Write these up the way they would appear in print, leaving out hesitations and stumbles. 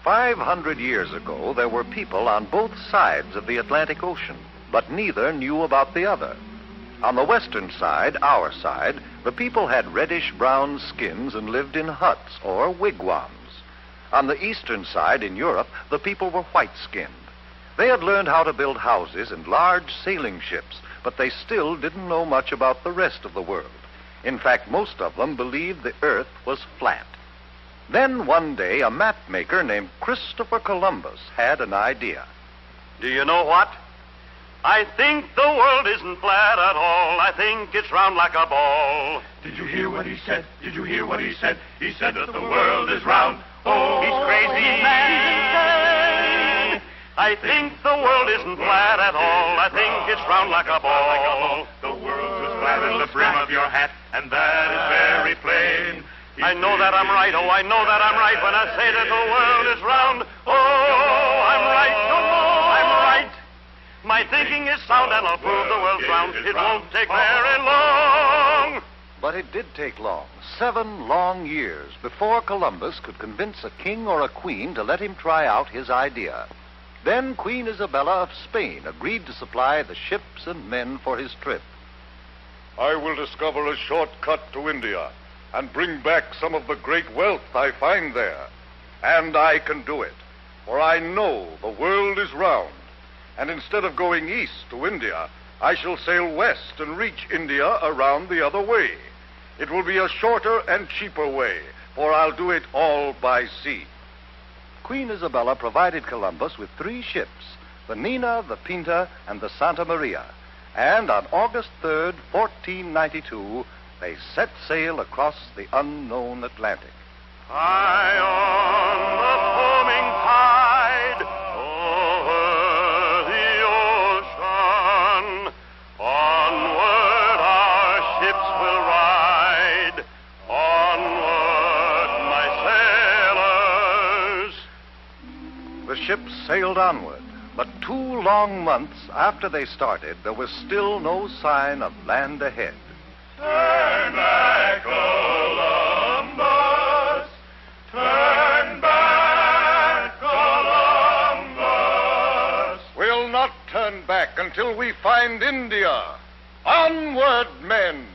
500 years ago, there were people on both sides of the Atlantic Ocean, but neither knew about the other. On the western side, our side, the people had reddish-brown skins and lived in huts or wigwams. On the eastern side, in Europe, the people were white-skinned. They had learned how to build houses and large sailing ships, but they still didn't know much about the rest of the world. In fact, most of them believed the earth was flat. Then one day, a map maker named Christopher Columbus had an idea. Do you know what? I think the world isn't flat at all. I think it's round like a ball. Did you hear what he said? Did you hear what he said? He said that the world is round. Oh, He's crazy. I think the world isn't flat at all. I think it's round like a ball. The world's as flat as the brim of your hat, and that is very plain. I know that I'm right. Oh, I know that I'm right when I say that the world is round. Oh, I'm right. I'm right. My thinking is sound, and I'll prove the world's round. It won't take very long. But it did take long, 7 long years, before Columbus could convince a king or a queen to let him try out his idea. Then Queen Isabella of Spain agreed to supply the ships and men for his trip. I will discover a shortcut to India and bring back some of the great wealth I find there. And I can do it, for I know the world is round. And instead of going east to India, I shall sail west and reach India around the other way. It will be a shorter and cheaper way, for I'll do it all by sea. Queen Isabella provided Columbus with 3 ships, the Nina, the Pinta, and the Santa Maria. And on August 3rd, 1492, they set sail across the unknown Atlantic. High on the foaming tide, over the ocean, onward our ships will ride. Onward, my sailors. The ships sailed onward, but 2 long months after they started, there was still no sign of land ahead. Turn back, Columbus. Turn back, Columbus. We'll not turn back until we find India. Onward, men!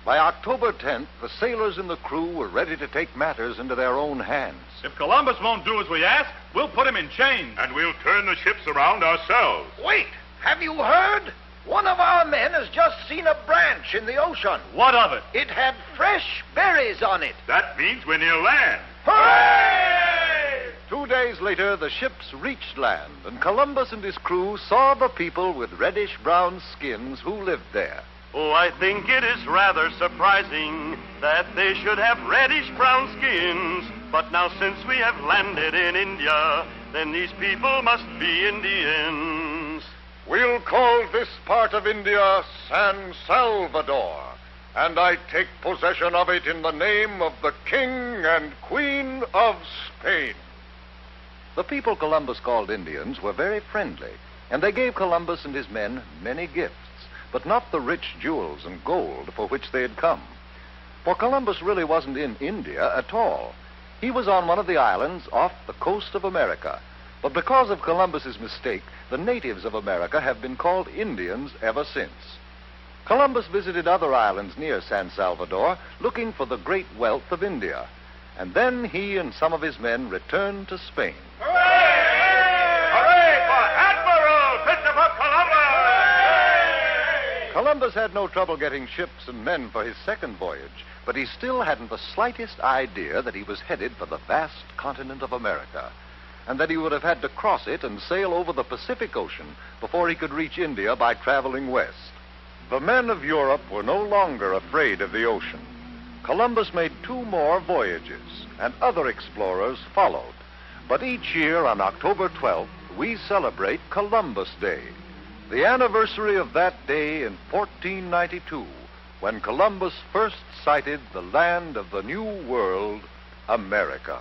By October 10th, the sailors and the crew were ready to take matters into their own hands. If Columbus won't do as we ask, we'll put him in chains. And we'll turn the ships around ourselves. Wait! Have you heard? One of our men has just seen a branch in the ocean. What of it? It had fresh berries on it. That means we're near land. Hooray! 2 days later, the ships reached land, and Columbus and his crew saw the people with reddish-brown skins who lived there. Oh, I think it is rather surprising that they should have reddish-brown skins. But now since we have landed in India, then these people must be Indians. We'll call this part of India San Salvador, and I take possession of it in the name of the King and Queen of Spain. The people Columbus called Indians were very friendly, and they gave Columbus and his men many gifts, but not the rich jewels and gold for which they had come. For Columbus really wasn't in India at all. He was on one of the islands off the coast of America. But because of Columbus's mistake, the natives of America have been called Indians ever since. Columbus visited other islands near San Salvador, looking for the great wealth of India. And then he and some of his men returned to Spain. Hooray! Hooray for Admiral Christopher Columbus! Columbus had no trouble getting ships and men for his second voyage, but he still hadn't the slightest idea that he was headed for the vast continent of America, and that he would have had to cross it and sail over the Pacific Ocean before he could reach India by traveling west. The men of Europe were no longer afraid of the ocean. Columbus made 2 more voyages, and other explorers followed. But each year on October 12th, we celebrate Columbus Day, the anniversary of that day in 1492, when Columbus first sighted the land of the New World, America.